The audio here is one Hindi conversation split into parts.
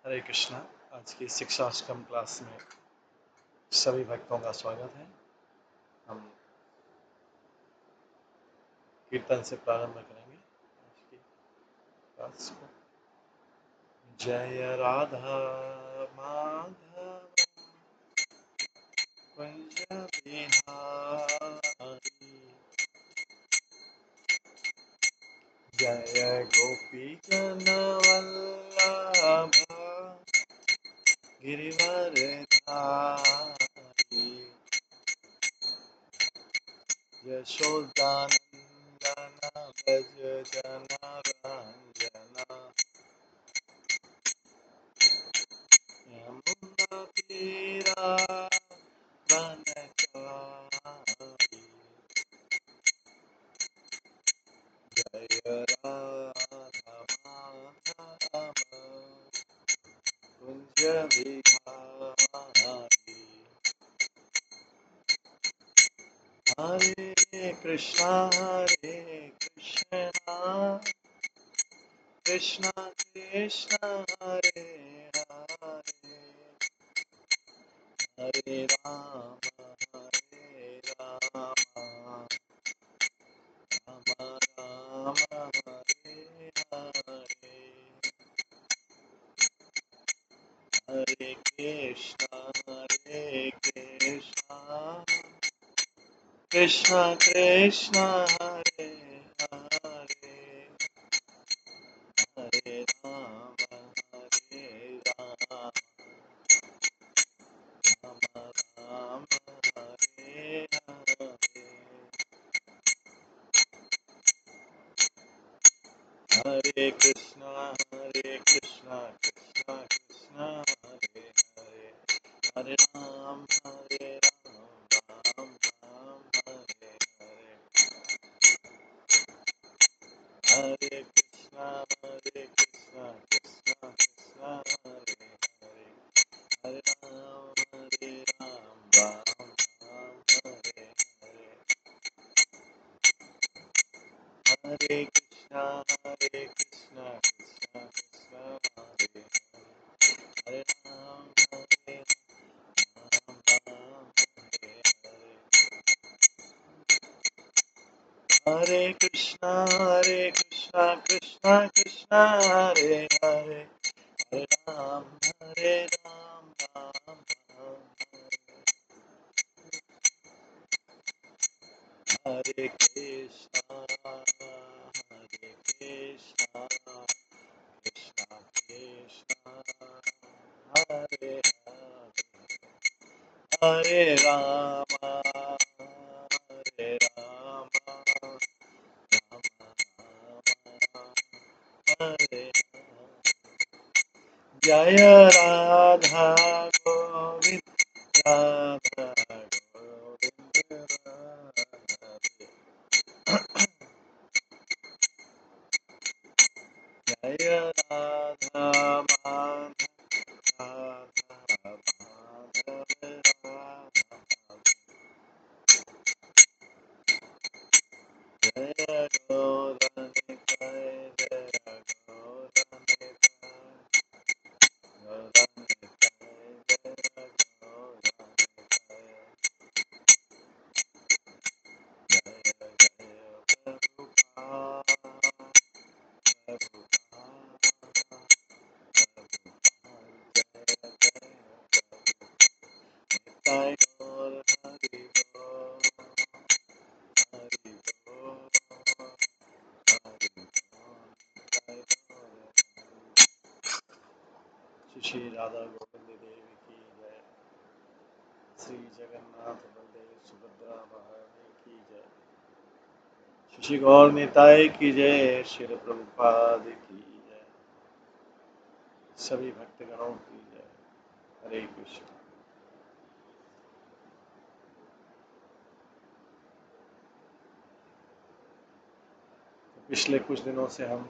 हरे कृष्णा। आज की शिक्षाष्टकम क्लास में सभी भक्तों का स्वागत है। हम कीर्तन से प्रारंभ करेंगे आज की क्लास को। जय राधा माधव कुंज बिहारी, जय गोपी जन वल्लभ गिरिवर धारी, यशोदानंदन व्रज जन रंजना, यमुना तीरा वनचारी, जय राधा माधव कुंज बिहारी। हरे कृष्णा कृष्णा कृष्णा हरे हरे, हरे राम राम राम हरे हरे, हरे कृष्णा कृष्णा कृष्णा हरे हरे, हरे राम राम राम हरे हरे, हरे कृष्णा कृष्णा कृष्णा हरे हरे, हरे राम राम राम हरे हरे, हरे कृष्णा कृष्णा कृष्णा हरे हरे, हरे राम राम राम हरे हरे, हरे कृष्णा कृष्णा कृष्णा हरे हरे, हरे राम राम हरे हरे, हरे कृष्णा कृष्णा कृष्णा हरे हरे, हरे राम राम हरे कृष्णा कृष्णा कृष्णा हरे हरे, हरे राम हरे जय राधा गोविंद राधा गोविंद राधे, जय राधा माधव राधा माधव राधा, जय गोरन जय गोरन जय गोरन, श्री राधा गोविंद देव की जय, श्री जगन्नाथ बलदेव सुभद्रा महारानी की जय, श्री गौर निताय की जय, श्री प्रभुपाद की जय, सभी भक्तगणों की जय। हरे कृष्ण। पिछले कुछ दिनों से हम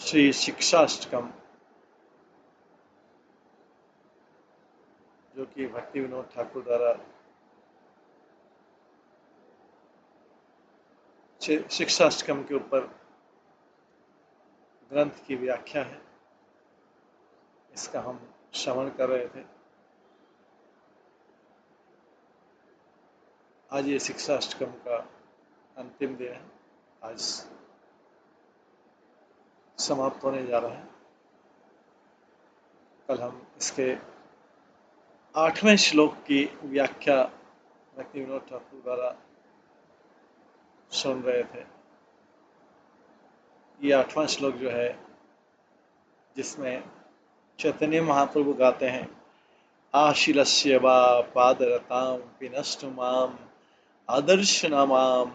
श्री शिक्षाष्टकम, जो कि भक्ति विनोद ठाकुर द्वारा शिक्षाष्टकम के ऊपर ग्रंथ की व्याख्या है, इसका हम श्रवण कर रहे थे। आज ये शिक्षाष्टकम का अंतिम दिन है, आज समाप्त होने जा रहा है। कल हम इसके 8वें श्लोक की व्याख्या भक्ति विनोद ठाकुर द्वारा सुन रहे थे। ये 8वां श्लोक जो है, जिसमें चैतन्य महाप्रभु गाते हैं, आशिलस्य वा पादरतां पिनष्टु माम आदर्शनान्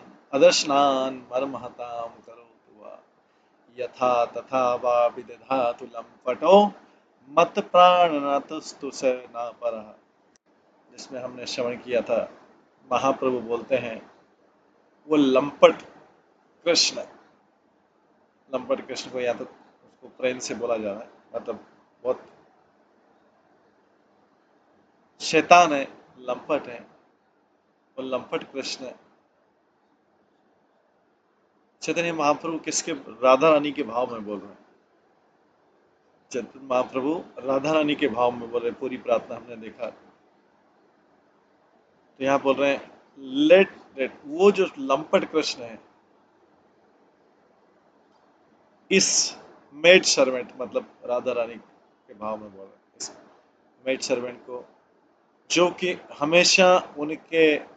मर्महतां करोतु वा यथा तथा वा विदधातु लंपटो मत प्राणनातस्तु स न परः। जिसमें हमने श्रवण किया था, महाप्रभु बोलते हैं, वो लंपट कृष्ण, लंपट कृष्ण को या तो उसको प्रेम से बोला जा रहा है, मतलब बहुत शैतान है, लंपट है, वो लंपट कृष्ण चैतन्य महाप्रभु किसके, राधा रानी के भाव में बोल रहे हैं। चैतन्य महाप्रभु राधा रानी के भाव में बोल रहे, पूरी प्रार्थना हमने देखा। तो यहाँ बोल रहे हैं, लेट वो जो लंपट कृष्ण है, इस मेड सर्वेंट, मतलब राधा रानी के भाव में बोल रहे हैं, इस मेड सर्वेंट को, जो कि हमेशा उनके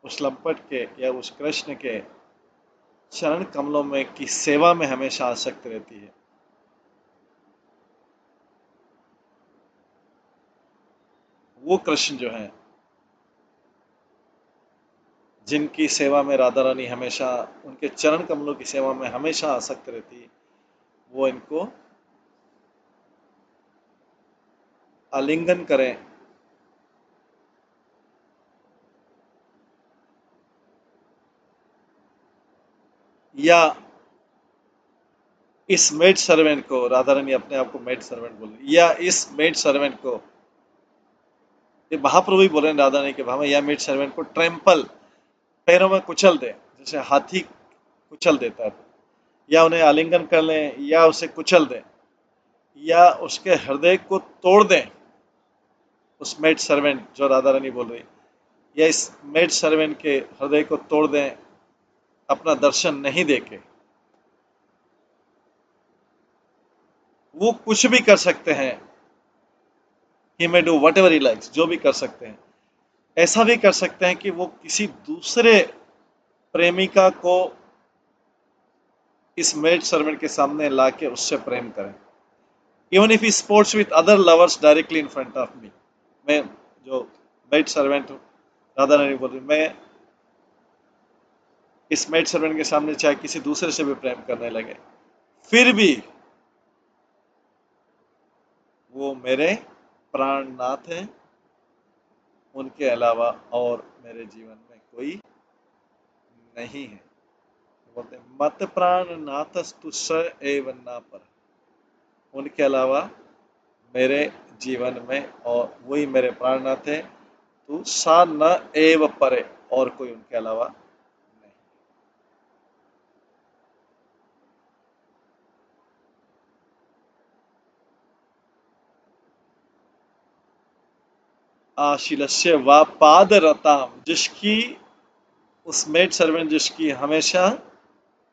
उस लंपट के या उस कृष्ण के चरण कमलों में की सेवा में हमेशा आसक्त रहती है। वो कृष्ण जो है, जिनकी सेवा में राधा रानी हमेशा, उनके चरण कमलों की सेवा में हमेशा आसक्त रहती है, वो इनको आलिंगन करें, या इस मेड सर्वेंट को, राधा रानी अपने आप को मेड सर्वेंट बोल रही, या इस मेड सर्वेंट को, ये महाप्रभु ही बोल रहे हैं राधा रानी के भाव में, या मेड सर्वेंट को ट्रेम्पल, पैरों में कुचल दे, जैसे हाथी कुचल देता है, या उन्हें आलिंगन कर लें, या उसे कुचल दें, या उसके हृदय को तोड़ दें, उस मेड सर्वेंट जो राधा रानी बोल रही, या इस मेड सर्वेंट के हृदय को तोड़ दें अपना दर्शन नहीं देके। वो कुछ भी कर सकते हैं, he may do whatever he likes, जो भी कर सकते हैं। ऐसा भी कर सकते हैं कि वो किसी दूसरे प्रेमिका को इस मेड सर्वेंट के सामने लाके उससे प्रेम करें, even if he sports with other lovers directly in front of me. मैं जो मेड सर्वेंट हूँ, राधा रानी बोल रही, मैं इस मेड सर्वेंट के सामने चाहे किसी दूसरे से भी प्रेम करने लगे, फिर भी वो मेरे प्राणनाथ हैं, उनके अलावा और मेरे जीवन में कोई नहीं है। बोलते हैं, मत प्राणनाथस्तु स एव न पर, उनके अलावा मेरे जीवन में और वही मेरे प्राणनाथ है, तू सा न एव परे, और कोई उनके अलावा नहीं। आशीलस्य व पादरताम, जिसकी, उस मेड सर्वेंट जिसकी हमेशा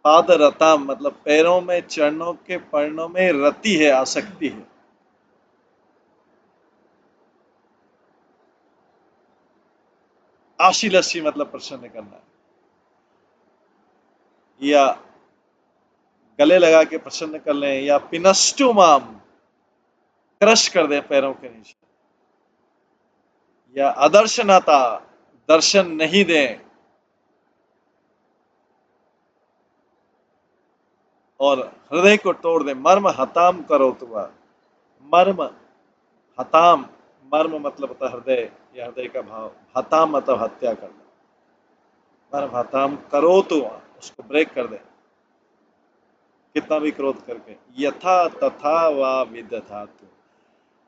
पादरताम, मतलब पैरों में, चरणों के पर्णों में रति है, आसक्ति है। आशीलस्य मतलब प्रसन्न करना, या गले लगा के प्रसन्न कर लें, या पिनष्टु माम, क्रश कर दें पैरों के नीचे, या अदर्शनाता, दर्शन नहीं दें, और हृदय को तोड़ दें, मर्म हताम करो तुआ, मर्म हताम, मर्म मतलब होता है हृदय या हृदय का भाव, हताम मतलब हत्या करना, मर्म हताम करो तुआ, उसको ब्रेक कर दें कितना भी क्रोध करके, यथा तथा वा विदधातु,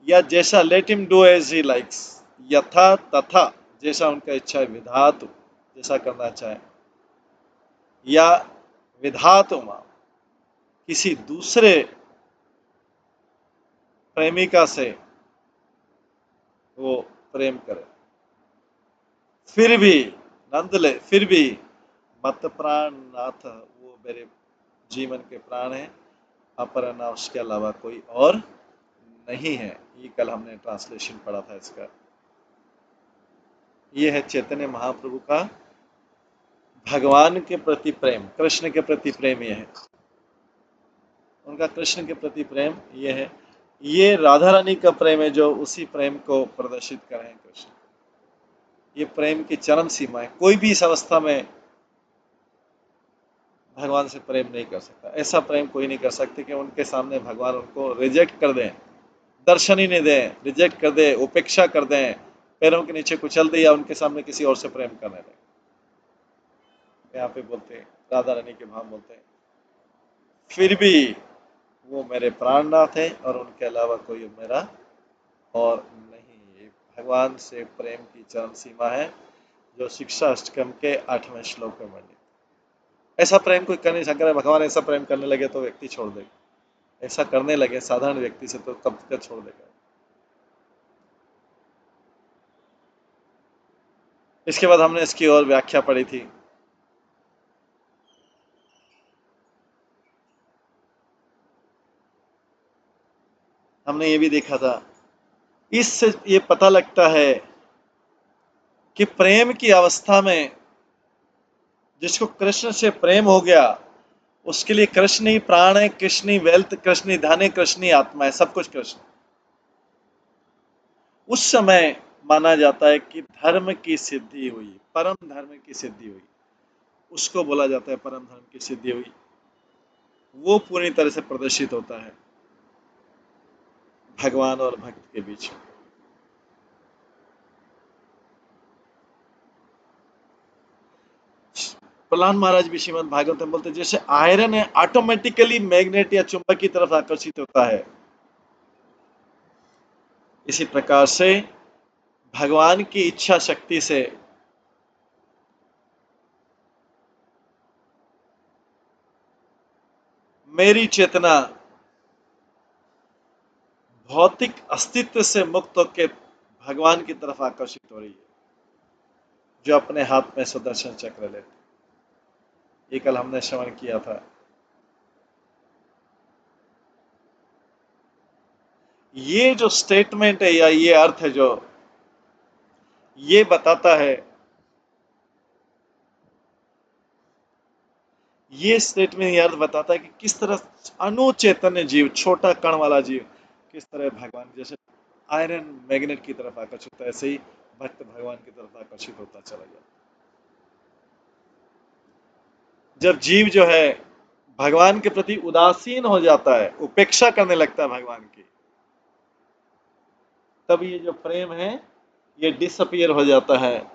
या जैसा, let him do as he likes, यथा तथा जैसा उनका इच्छा है, विधातु जैसा करना चाहे, या विधातु मां, किसी दूसरे प्रेमिका से वो प्रेम करे, फिर भी नंदले फिर भी मत प्राण नाथ, वो मेरे जीवन के प्राण है, अपरना उसके अलावा कोई और नहीं है। ये कल हमने ट्रांसलेशन पढ़ा था इसका। ये है चैतन्य महाप्रभु का भगवान के प्रति प्रेम, कृष्ण के प्रति प्रेम। ये है उनका कृष्ण के प्रति प्रेम। ये है, ये राधा रानी का प्रेम है जो उसी प्रेम को प्रदर्शित कर रहे हैं कृष्ण। ये प्रेम की चरम सीमा है। कोई भी इस अवस्था में भगवान से प्रेम नहीं कर सकता। ऐसा प्रेम कोई नहीं कर सकते कि उनके सामने भगवान उनको रिजेक्ट कर दें, दर्शन ही नहीं दें, रिजेक्ट कर दे, उपेक्षा कर दें, पैरों के नीचे कुचल दे, या उनके सामने किसी और से प्रेम करने लगे। यहाँ पे बोलते हैं, राधा रानी के भाव बोलते हैं, फिर भी वो मेरे प्राणनाथ है और उनके अलावा कोई मेरा और नहीं। ये भगवान से प्रेम की चरम सीमा है जो शिक्षा अष्टकम के 8वें श्लोक में वर्णित। ऐसा प्रेम कोई कर नहीं सकता। भगवान ऐसा प्रेम करने लगे तो व्यक्ति छोड़ देगा। ऐसा करने लगे साधारण व्यक्ति से तो कब तक छोड़ देगा। इसके बाद हमने इसकी और व्याख्या पढ़ी थी। हमने ये भी देखा था, इससे ये पता लगता है कि प्रेम की अवस्था में जिसको कृष्ण से प्रेम हो गया उसके लिए कृष्ण ही प्राण है, कृष्ण ही वेल्थ, कृष्ण ही धन है, कृष्ण ही आत्मा है, सब कुछ कृष्ण। उस समय माना जाता है कि धर्म की सिद्धि हुई, परम धर्म की सिद्धि हुई। उसको बोला जाता है परम धर्म की सिद्धि हुई। वो पूरी तरह से प्रदर्शित होता है भगवान और भक्त के बीच। प्रहलाद महाराज भी श्रीमद् भागवत में बोलते हैं, जैसे आयरन है ऑटोमेटिकली मैग्नेट या चुंबक की तरफ आकर्षित होता है, इसी प्रकार से भगवान की इच्छा शक्ति से मेरी चेतना भौतिक अस्तित्व से मुक्त होकर भगवान की तरफ आकर्षित हो रही है, जो अपने हाथ में सुदर्शन चक्र लेते। ये कल हमने श्रवण किया था। ये जो स्टेटमेंट है या ये अर्थ है जो ये बताता है, ये स्टेटमेंट ये अर्थ बताता है कि किस तरह अनुचैतन्य जीव, छोटा कण वाला जीव किस तरह भगवान, जैसे आयरन मैग्नेट की तरफ आकर्षित होता है, ऐसे ही भक्त भगवान की तरफ आकर्षित होता चला जाता। जब जीव जो है भगवान के प्रति उदासीन हो जाता है, उपेक्षा करने लगता है भगवान की, तब ये जो प्रेम है ये डिसअपियर हो जाता है,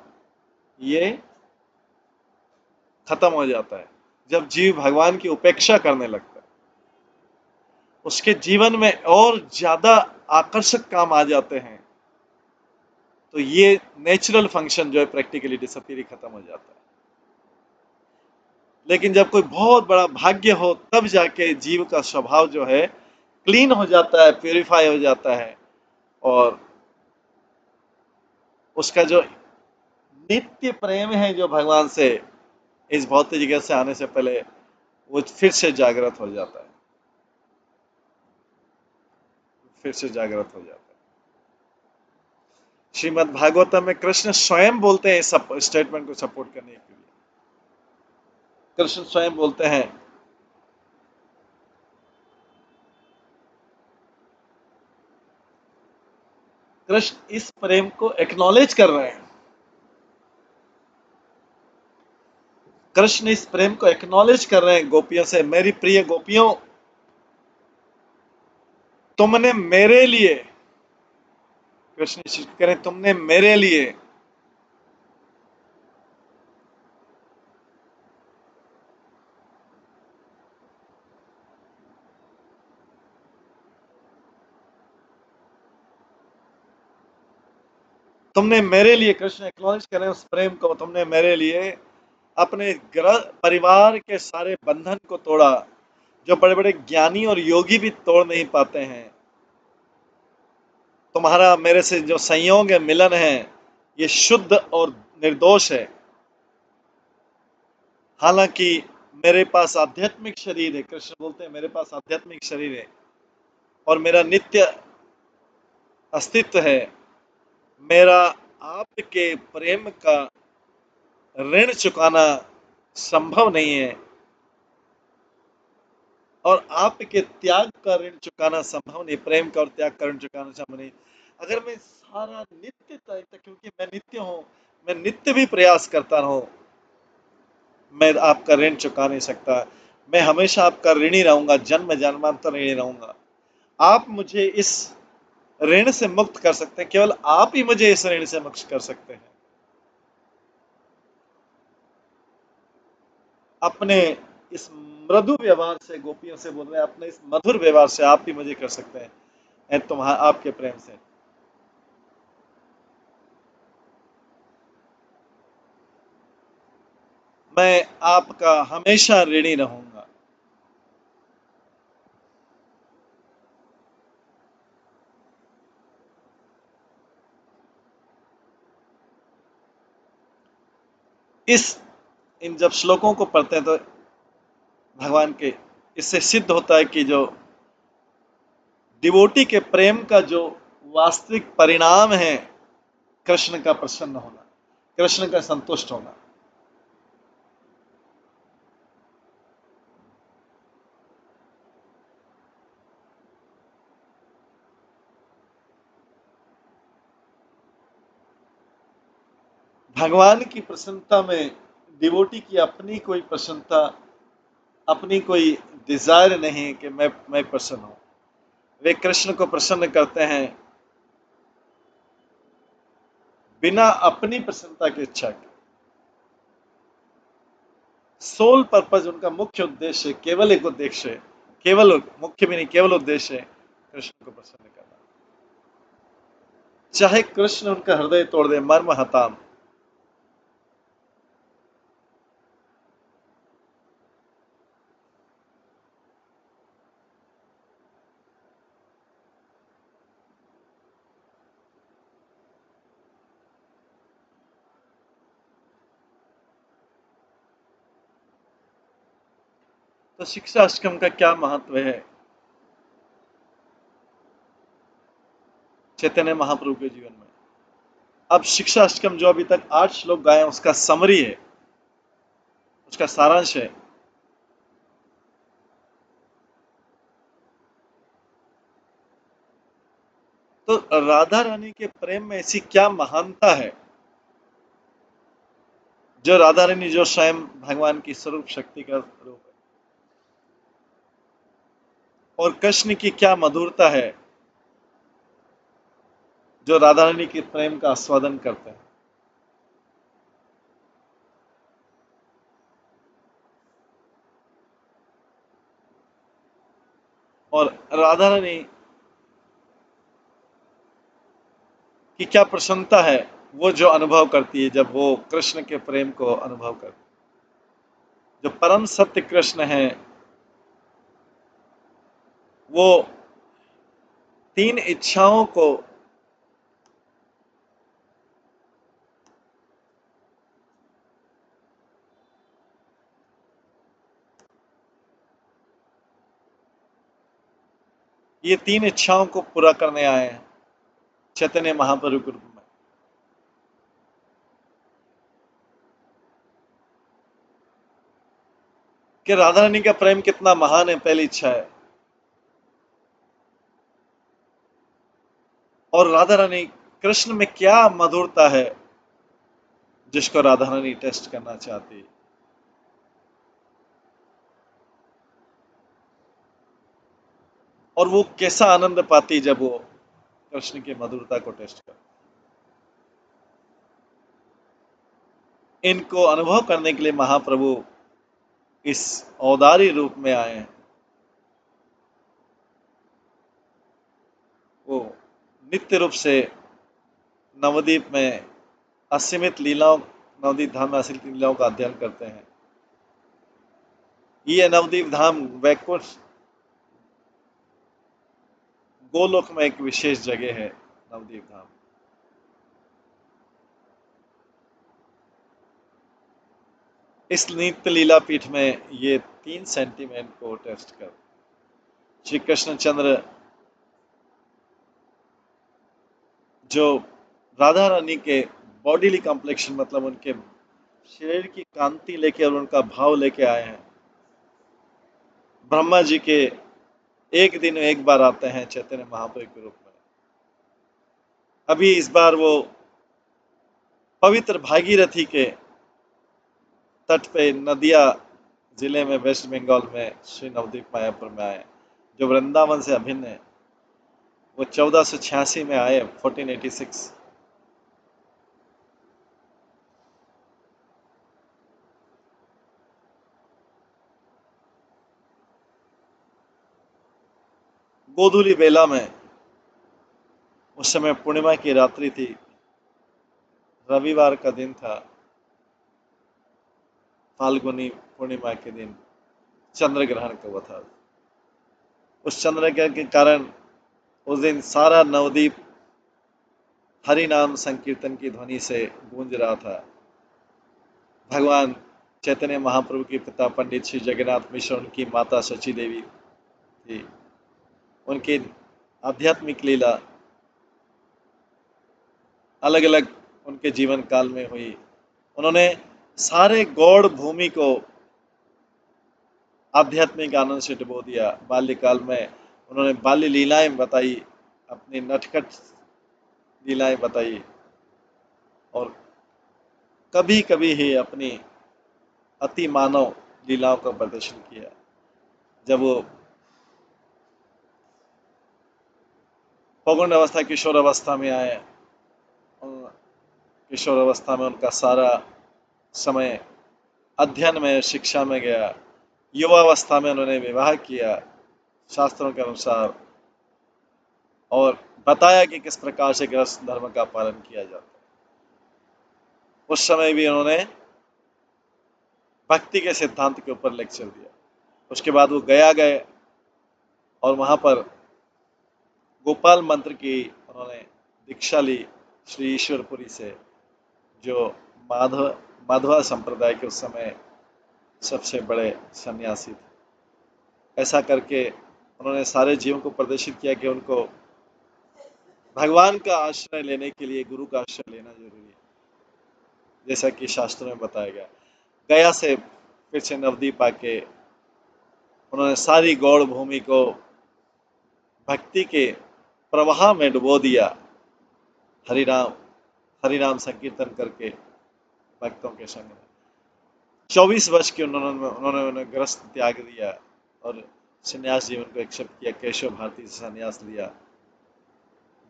ये खत्म हो जाता है। जब जीव भगवान की उपेक्षा करने लगता है, उसके जीवन में और ज्यादा आकर्षक काम आ जाते हैं, तो ये नेचुरल फंक्शन जो है प्रैक्टिकली डिसअपियर, खत्म हो जाता है। लेकिन जब कोई बहुत बड़ा भाग्य हो तब जाके जीव का स्वभाव जो है क्लीन हो जाता है, प्यूरिफाई हो जाता है, और उसका जो नित्य प्रेम है जो भगवान से इस भौतिक जगत से आने से पहले वो फिर से जागृत हो जाता है, फिर से जागृत हो जाता है। श्रीमद् भागवतम में कृष्ण स्वयं बोलते हैं इस स्टेटमेंट को सपोर्ट करने के लिए। कृष्ण स्वयं बोलते हैं, कृष्ण इस प्रेम को एक्नॉलेज कर रहे हैं, कृष्ण इस प्रेम को एक्नॉलेज कर रहे हैं गोपियों से, मेरी प्रिय गोपियों, तुमने मेरे लिए, कृष्ण कह रहे तुमने मेरे लिए तुमने मेरे लिए, कृष्ण एक्नॉलेज कर रहे हैं उस प्रेम को, तुमने मेरे लिए अपने परिवार के सारे बंधन को तोड़ा, जो बड़े बड़े ज्ञानी और योगी भी तोड़ नहीं पाते हैं। तुम्हारा मेरे से जो संयोग है, मिलन है, ये शुद्ध और निर्दोष है। हालांकि मेरे पास आध्यात्मिक शरीर है, कृष्ण बोलते हैं मेरे पास आध्यात्मिक शरीर है और मेरा नित्य अस्तित्व है। मेरा आपके प्रेम का ऋण चुकाना संभव नहीं है और आपके त्याग का ऋण चुकाना संभव नहीं, प्रेम का और त्याग का ऋण चुकाना संभव नहीं। अगर मैं सारा नित्य क्योंकि मैं नित्य हूं, मैं नित्य भी प्रयास करता रहूं, मैं आपका ऋण चुका नहीं सकता। मैं हमेशा आपका ऋणी रहूंगा, जन्म जन्मांतर ऋणी रहूंगा। आप मुझे इस ऋण से मुक्त कर सकते हैं, केवल आप ही मुझे इस ऋण से मुक्त कर सकते हैं। अपने इस मृदु व्यवहार से, गोपियों से बोल रहे हैं, अपने इस मधुर व्यवहार से आप ही मुझे कर सकते हैं, तुम्हारा आपके प्रेम से। मैं आपका हमेशा ऋणी रहूंगा। इस इन जब श्लोकों को पढ़ते हैं तो भगवान के, इससे सिद्ध होता है कि जो डिवोटी के प्रेम का जो वास्तविक परिणाम है, कृष्ण का प्रसन्न होना, कृष्ण का संतुष्ट होना। भगवान की प्रसन्नता में डिवोटी की अपनी कोई प्रसन्नता, अपनी कोई डिजायर नहीं कि मैं प्रसन्न हूं। वे कृष्ण को प्रसन्न करते हैं बिना अपनी प्रसन्नता की इच्छा के। सोल पर्पज, उनका मुख्य उद्देश्य, केवल एक उद्देश्य है, केवल मुख्य भी नहीं, केवल उद्देश्य है कृष्ण को प्रसन्न करना। चाहे कृष्ण उनका हृदय तोड़ दे, मर्म हताम। तो शिक्षा अष्टकम का क्या महत्व है चैतन्य महाप्रभु के जीवन में? अब शिक्षा अष्टकम जो अभी तक 8 श्लोक गाए, उसका समरी है, उसका सारांश है। तो राधा रानी के प्रेम में ऐसी क्या महानता है, जो राधा रानी जो स्वयं भगवान की स्वरूप शक्ति का रूप है, और कृष्ण की क्या मधुरता है, जो राधा रानी के प्रेम का आस्वादन करते हैं। और राधा रानी की क्या प्रसन्नता है, वो जो अनुभव करती है जब वो कृष्ण के प्रेम को अनुभव करती है। जो परम सत्य कृष्ण है, वो 3 इच्छाओं को ये 3 इच्छाओं को पूरा करने आए हैं चैतन्य महाप्रभु के रूप में। कि राधा रानी का प्रेम कितना महान है, पहली इच्छा है। और राधा रानी, कृष्ण में क्या मधुरता है जिसको राधा रानी टेस्ट करना चाहती है। और वो कैसा आनंद पाती जब वो कृष्ण की मधुरता को टेस्ट कर। इनको अनुभव करने के लिए महाप्रभु इस औदारी रूप में आए हैं। वो नित्य रूप से नवद्वीप में असीमित लीलाओं, नवद्वीप धाम में असीमित लीलाओं का अध्ययन करते हैं। ये नवदीप धाम वैकुंठ गोलोक में एक विशेष जगह है। नवदीप धाम इस नित्य लीला पीठ में ये 3 सेंटीमेंट को टेस्ट कर श्री कृष्णचंद्र जो राधा रानी के बॉडीली कॉम्प्लेक्शन मतलब उनके शरीर की कांति लेके और उनका भाव लेके आए हैं। ब्रह्मा जी के एक दिन एक बार आते हैं चैतन्य महाप्रभु के रूप में। अभी इस बार वो पवित्र भागीरथी के तट पे नदिया जिले में वेस्ट बंगाल में श्री नवदीप मायापुर में आए, जो वृंदावन से अभिन्न है। वो 1486 में आए, 1486। गोधूली बेला में, उस समय पूर्णिमा की रात्रि थी, रविवार का दिन था, फाल्गुनी पूर्णिमा के दिन चंद्र ग्रहण का हुआ था। उस चंद्र ग्रहण के कारण उस दिन सारा नवदीप हरि नाम संकीर्तन की ध्वनि से गूंज रहा था। भगवान चैतन्य महाप्रभु के पिता पंडित श्री जगन्नाथ मिश्र, उनकी माता सची देवी थी, उनकी आध्यात्मिक लीला अलग अलग उनके जीवन काल में हुई। उन्होंने सारे गौड़ भूमि को आध्यात्मिक आनंद से डुबो दिया। बाल्यकाल में उन्होंने बाल्य लीलाएं बताई, अपनी नटखट लीलाएं बताई, और कभी कभी ही अपनी अति मानव लीलाओं का प्रदर्शन किया। जब वो पौगंड अवस्था किशोर अवस्था में आए, किशोर अवस्था में उनका सारा समय अध्ययन में, शिक्षा में गया। युवावस्था में उन्होंने विवाह किया शास्त्रों के अनुसार, और बताया कि किस प्रकार से गृहस्थ धर्म का पालन किया जाता है। उस समय भी उन्होंने भक्ति के सिद्धांत के ऊपर लेक्चर दिया। उसके बाद वो गया गए और वहां पर गोपाल मंत्र की उन्होंने दीक्षा ली श्री ईश्वरपुरी से, जो माधवा संप्रदाय के उस समय सबसे बड़े सन्यासी थे। ऐसा करके उन्होंने सारे जीवों को प्रदर्शित किया कि उनको भगवान का आश्रय लेने के लिए गुरु का आश्रय लेना जरूरी है, जैसा कि शास्त्रों में बताया गया। गया से फिर से नवदीप आके उन्होंने सारी गौड़ भूमि को भक्ति के प्रवाह में डुबो दिया, हरिनाम संकीर्तन करके भक्तों के संग में। 24 वर्ष की उन्होंने ग्रस्त त्याग दिया और संन्यास जीवन को एक्सेप्ट किया। केशव भारती से संन्यास लिया,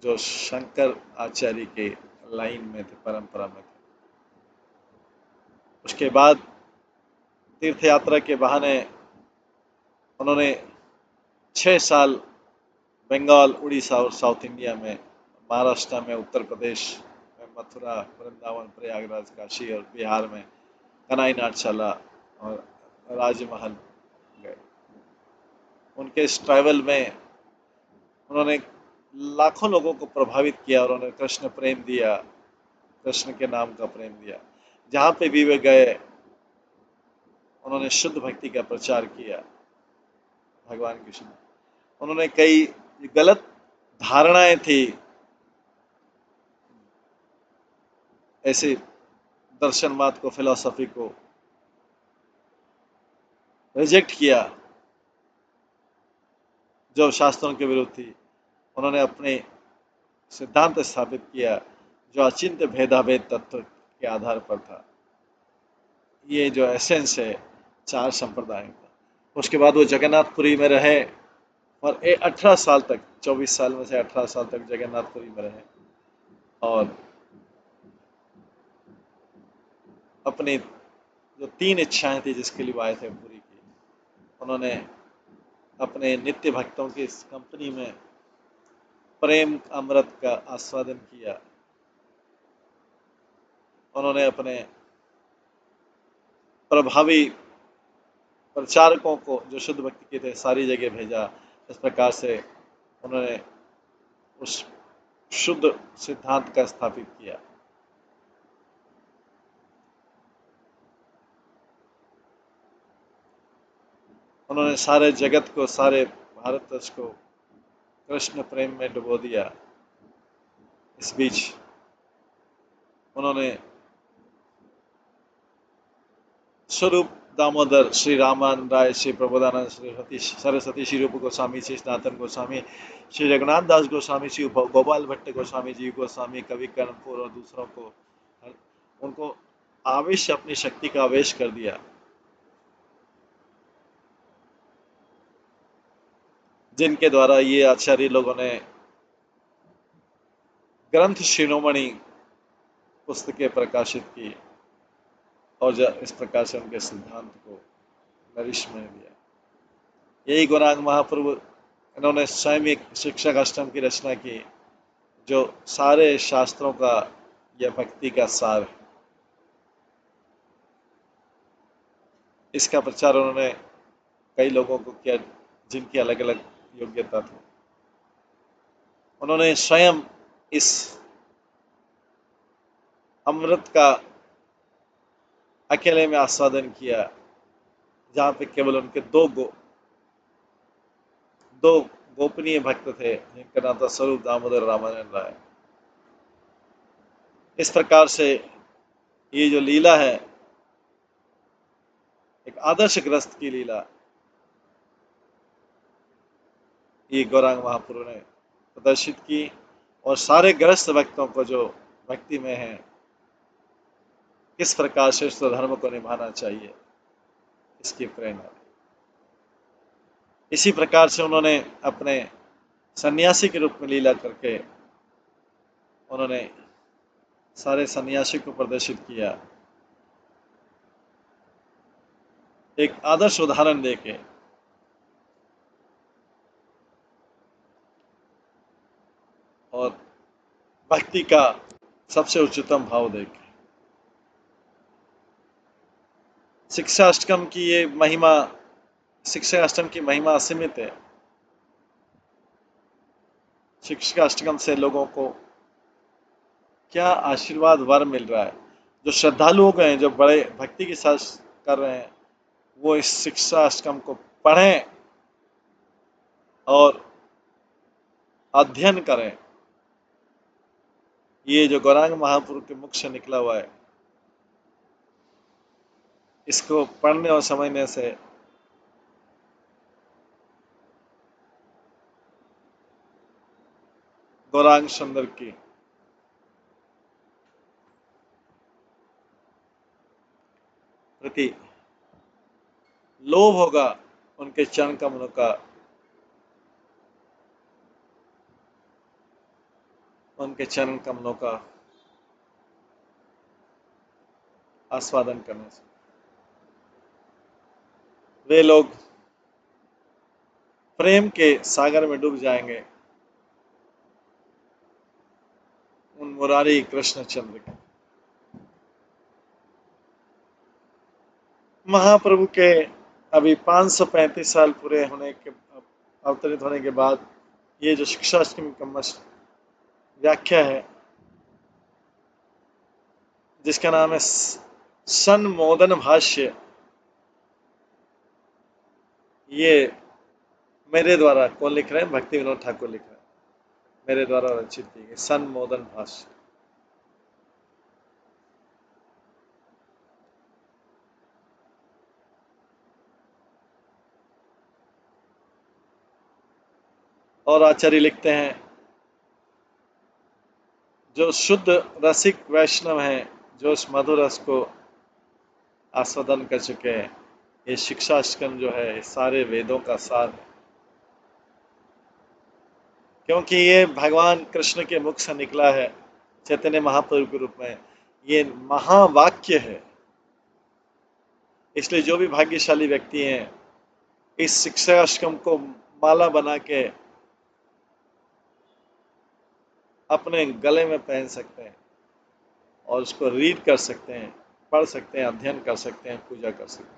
जो शंकर आचार्य के लाइन में थे, परंपरा में थे। उसके बाद तीर्थ यात्रा के बहाने उन्होंने 6 साल बंगाल, उड़ीसा और साउथ इंडिया में, महाराष्ट्र में, उत्तर प्रदेश में, मथुरा, वृंदावन, प्रयागराज, काशी, और बिहार में कनाई नाटशाला और राजमहल गए। उनके इस ट्रैवल में उन्होंने लाखों लोगों को प्रभावित किया और उन्होंने कृष्ण प्रेम दिया, कृष्ण के नाम का प्रेम दिया। जहाँ पे भी वे गए उन्होंने शुद्ध भक्ति का प्रचार किया, भगवान की शुद्ध। उन्होंने कई गलत धारणाएं थी, ऐसे दर्शनवाद को, फिलॉसफी को रिजेक्ट किया जो शास्त्रों के विरुद्ध थी। उन्होंने अपने सिद्धांत स्थापित किया जो अचिंत्य भेदाभेद तत्व के आधार पर था। ये जो एसेंस है 4 संप्रदायों का। उसके बाद वो जगन्नाथपुरी में रहे और 18 साल तक, 24 साल में से 18 साल तक जगन्नाथपुरी में रहे, और अपनी जो 3 इच्छाएं थी जिसके लिए आए थे पूरी की। उन्होंने अपने नित्य भक्तों की इस कंपनी में प्रेम अमृत का आस्वादन किया। उन्होंने अपने प्रभावी प्रचारकों को जो शुद्ध भक्ति के थे सारी जगह भेजा। इस प्रकार से उन्होंने उस शुद्ध सिद्धांत का स्थापित किया। उन्होंने सारे जगत को, सारे भारतवर्ष को कृष्ण प्रेम में डुबो दिया। इस बीच उन्होंने स्वरूप दामोदर, श्री रामानंद राय, श्री प्रबोधानंद सरस्वती, श्री रूप गोस्वामी, श्री सनातन गोस्वामी, श्री रघुनाथ दास गोस्वामी, श्री गोपाल भट्ट गोस्वामी, जी गोस्वामी, कवि कर्णपुर और दूसरों को, उनको आवेश, अपनी शक्ति का आवेश कर दिया, जिनके द्वारा ये आचार्य लोगों ने ग्रंथ शिरोमणि पुस्तकें प्रकाशित की और इस प्रकार से उनके सिद्धांत को नरिशमें दिया। यही गौरांग महाप्रभु, इन्होंने स्वयं एक शिक्षक अष्टम की रचना की, जो सारे शास्त्रों का यह भक्ति का सार है। इसका प्रचार उन्होंने कई लोगों को किया, जिनकी अलग अलग योग्यता थी। उन्होंने स्वयं इस अमृत का अकेले में आस्वादन किया, जहाँ पे केवल उनके दो गोपनीय भक्त थे, जिनका नाम था स्वरूप दामोदर रामानंद राय। इस प्रकार से ये जो लीला है, एक आदर्श ग्रस्त की लीला, ये गौरांग महाप्रभु ने प्रदर्शित की और सारे ग्रस्त भक्तों को जो भक्ति में है, किस प्रकार से इस धर्म को निभाना चाहिए, इसकी प्रेरणा। इसी प्रकार से उन्होंने अपने सन्यासी के रूप में लीला करके उन्होंने सारे सन्यासी को प्रदर्शित किया, एक आदर्श उदाहरण देके। और भक्ति का सबसे उच्चतम भाव देके। शिक्षा अष्टकम की ये महिमा, शिक्षा अष्टकम की महिमा असीमित है। शिक्षा अष्टकम से लोगों को क्या आशीर्वाद वर मिल रहा है। जो श्रद्धालु हो गए हैं, जो बड़े भक्ति के साथ कर रहे हैं, वो इस शिक्षा अष्टकम को पढ़ें और अध्ययन करें। ये जो गौरांग महाप्रभु के मुख से निकला हुआ है, इसको पढ़ने और समझने से गौरांग सुंदर की प्रति लोभ होगा, उनके चरण कमलों का, उनके चरण कमलों का आस्वादन करने से वे लोग प्रेम के सागर में डूब जाएंगे, उन मुरारी कृष्णचंद्र के। महाप्रभु के अभी 535 साल पूरे होने के, अवतरित होने के बाद, ये जो शिक्षा अष्टमी का व्याख्या है, जिसका नाम है सनमोदन भाष्य, ये मेरे द्वारा, कौन लिख रहे हैं? भक्ति विनोद ठाकुर लिख रहे हैं, मेरे द्वारा रचित की गई सनमोदन भाष्य। और आचार्य लिखते हैं, जो शुद्ध रसिक वैष्णव हैं, जो उस मधुर रस को आस्वादन कर चुके हैं, ये शिक्षा अष्टकम जो है, ये सारे वेदों का सार है। क्योंकि ये भगवान कृष्ण के मुख से निकला है, चैतन्य महाप्रभु के रूप में, ये महावाक्य है। इसलिए जो भी भाग्यशाली व्यक्ति हैं, इस शिक्षा अष्टकम को माला बना के अपने गले में पहन सकते हैं और उसको रीड कर सकते हैं, पढ़ सकते हैं, अध्ययन कर सकते हैं, पूजा कर सकते हैं।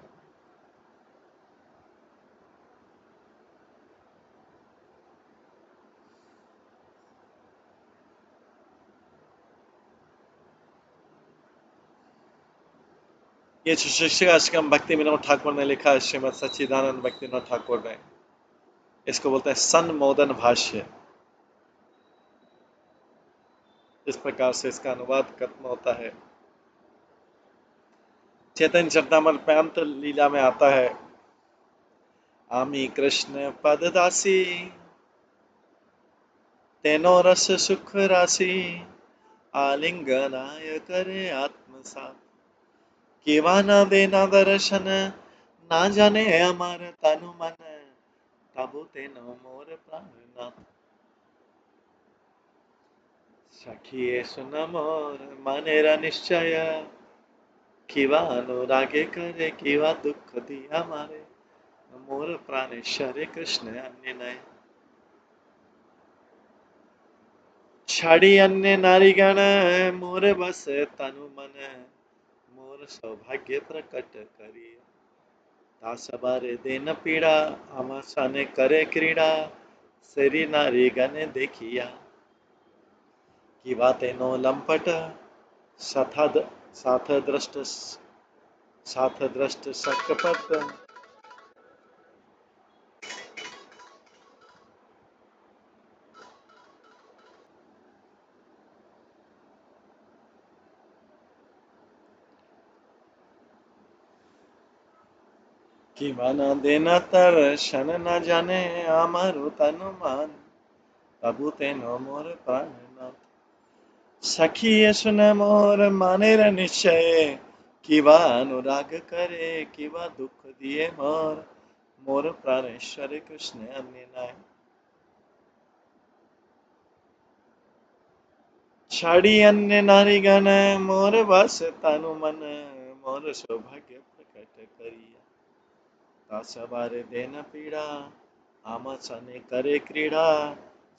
ये शिक्षकाश्रम भक्ति विनोद ठाकुर ने लिखा है, श्रीमद सच्चिदानंद भक्ति विनोद ठाकुर ने। इसको बोलते हैं संमोदन भाष्य। इस प्रकार से इसका अनुवाद खत्म होता है। चैतन्य चरितामृत में अंत लीला में आता है, आमी कृष्ण पद दासी, तेनो रस सुख राशि, आलिंगनाय करे आत्मसात, केवा न देना दर्शन, ना जाने अमर तनु मन, तबु तेनो मोर प्राणनाथ। सखिए सुन मोर मनेरा निश्चय, किवा अनुरागे करे किवा दुख दिया मारे, मोर प्राणेश्वरे कृष्ण अन्य नय। छाड़ी अन्य नारीगण मोर बस तनु मन, मोर सौभाग्य प्रकट करिए, दास बारे देन पीड़ा, आमासाने करे क्रीड़ा, सरी नारी गण देखिया, कि बातें नो लंपट, साथ साथ दृष्ट साथ दृष्ट सकपट, कि माना देना तर शन न जाने, आमारु तनु मान, तबु तेनो मोर प्राणनाथ। सखी ये सुन मोर मानेर निश्चय, किवा अनुराग करे किवा दुख दिए मोर, मोर प्राणेश्वर कृष्ण अन्य नाय। छाड़ी अन्य नारीगण मोर बस तनु मन, मोर सौभाग्य प्रकट करिया, दास बारे देन पीड़ा, आमा सने करे क्रीड़ा,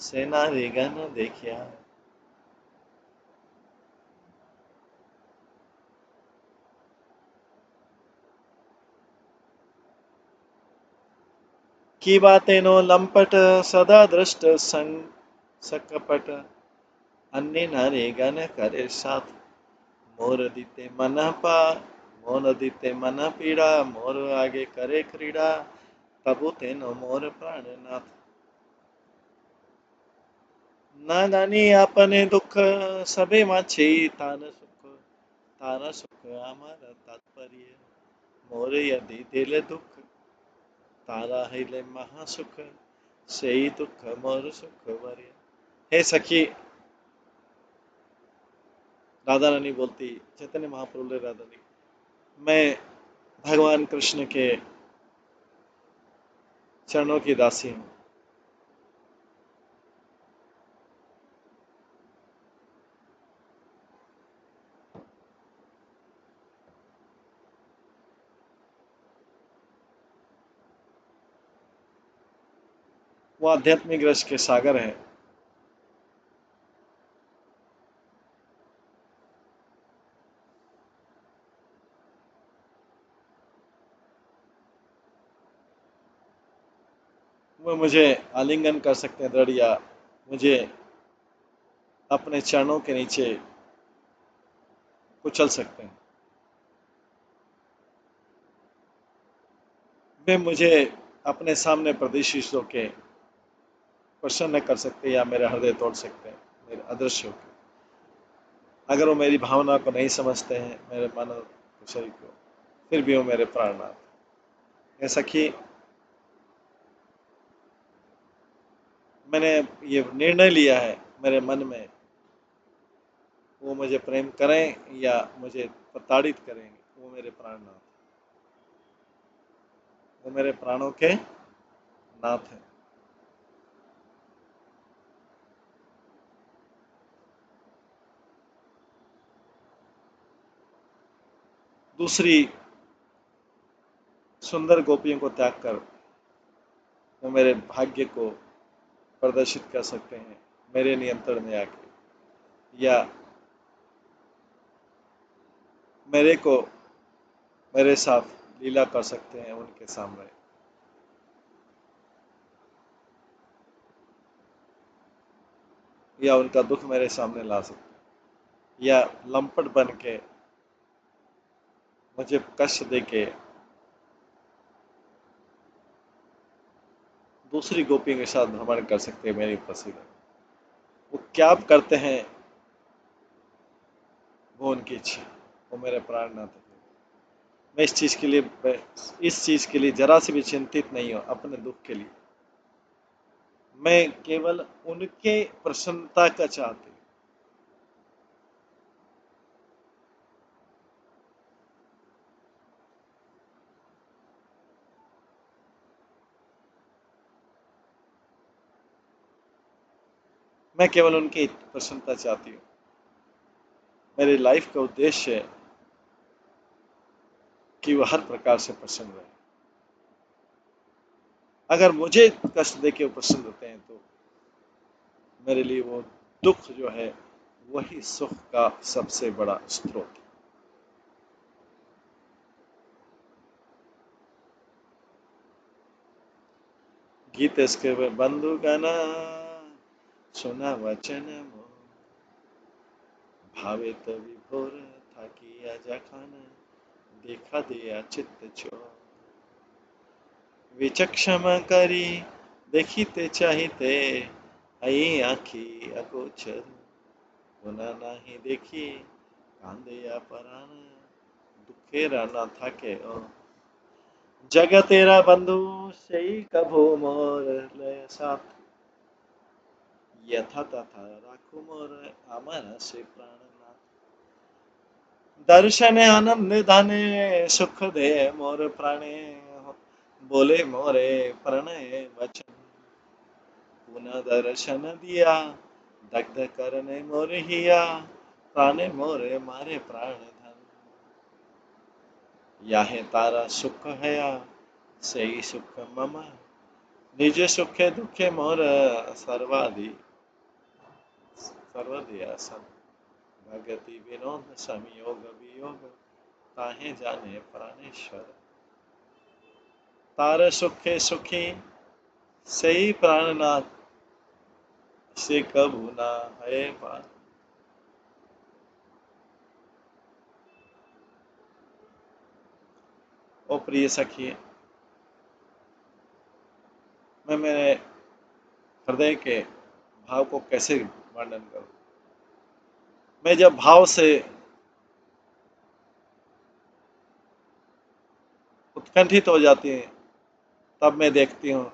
से नारीगण देखिया। की बातें नो लंपट, सदा दृष्ट संग सकपट, अन्य नारी गण करे साथ, मोर दीते मन पा, मोर दीते मन पीड़ा, मोर आगे करे क्रीड़ा, तबु तेनो मोर प्राणनाथ। न जानी आपने दुख, सबे माछी तान सुख आमर तात्पर्य, मोर यदि दिल दुख, तारा हिले महासुख, सेई दुख मोर सुख वर्य। हे सखी, राधा रानी बोलती, चैतन्य महाप्रभु ने राधा रानी, मैं भगवान कृष्ण के चरणों की दासी हूँ। वो आध्यात्मिक रस के सागर हैं। वो मुझे आलिंगन कर सकते हैं दृढ़, या मुझे अपने चरणों के नीचे कुचल सकते हैं। वे मुझे अपने सामने प्रदर्शित होके प्रसन्न कर सकते हैं, या मेरा हृदय तोड़ सकते हैं मेरे अदृश्य होकर। अगर वो मेरी भावना को नहीं समझते हैं, मेरे मन और शरीर को, फिर भी वो मेरे प्राणनाथ। ऐसा कि मैंने ये निर्णय लिया है मेरे मन में, वो मुझे प्रेम करें या मुझे प्रताड़ित करेंगे, वो मेरे प्राणनाथ, वो मेरे प्राणों के नाथ हैं। दूसरी सुंदर गोपियों को त्याग कर वो मेरे भाग्य को प्रदर्शित कर सकते हैं मेरे नियंत्रण में आके, या मेरे को मेरे साथ लीला कर सकते हैं उनके सामने, या उनका दुख मेरे सामने ला सकते हैं, या लंपट बन के मुझे कष्ट देके दूसरी गोपियों के साथ भ्रमण कर सकते हैं मेरी उपस्थिति। वो क्या करते हैं वो उनकी इच्छा, वो मेरे प्राणनाथ है। मैं इस चीज के लिए जरा से भी चिंतित नहीं हूँ अपने दुख के लिए। मैं केवल उनके प्रसन्नता का चाहती हूँ। मैं केवल उनकी प्रसन्नता चाहती हूँ। मेरी लाइफ का उद्देश्य है कि वो हर प्रकार से प्रसन्न रहे। अगर मुझे कष्ट देके वो प्रसन्न होते हैं तो मेरे लिए वो दुख जो है वही सुख का सबसे बड़ा स्रोत है। गीत इसके बंधुगण सुना वचन मोर, भावे तो विभोर था किया जखन, देखा दिया चित्त चोर। विचक्षण करी देखिते चाहिते, आई आखी अगोचर। पुनः नाही देखी कांदिया परान, दुखे न थाके ओ। जग तेरा बंधु सही कभो मोर लय साथ, यथा तथा राखो मोर अमर से प्राणनाथ। दर्शन आनंद धने सुख दे मोर प्राणे, बोले मोरे प्रणय वचन। पुनः दर्शन दिया दग्ध करने मोर हिया, प्राणे मोरे मारे प्राण धन। याहे तारा सुख हया सही सुख मम, निज सुखे दुखे मोर सर्वाधि सर्वदिया सन। भगति विनोद संयोग वियोग, ताहे जाने प्राणेश्वर। तार सुखे सुखी सही प्राणनाथ, से कबू ना है पार। ओ प्रिय सखी, मैं मेरे हृदय के भाव को कैसे वर्णन करूं। मैं जब भाव से उत्कंठित हो जाती है तब मैं देखती हूँ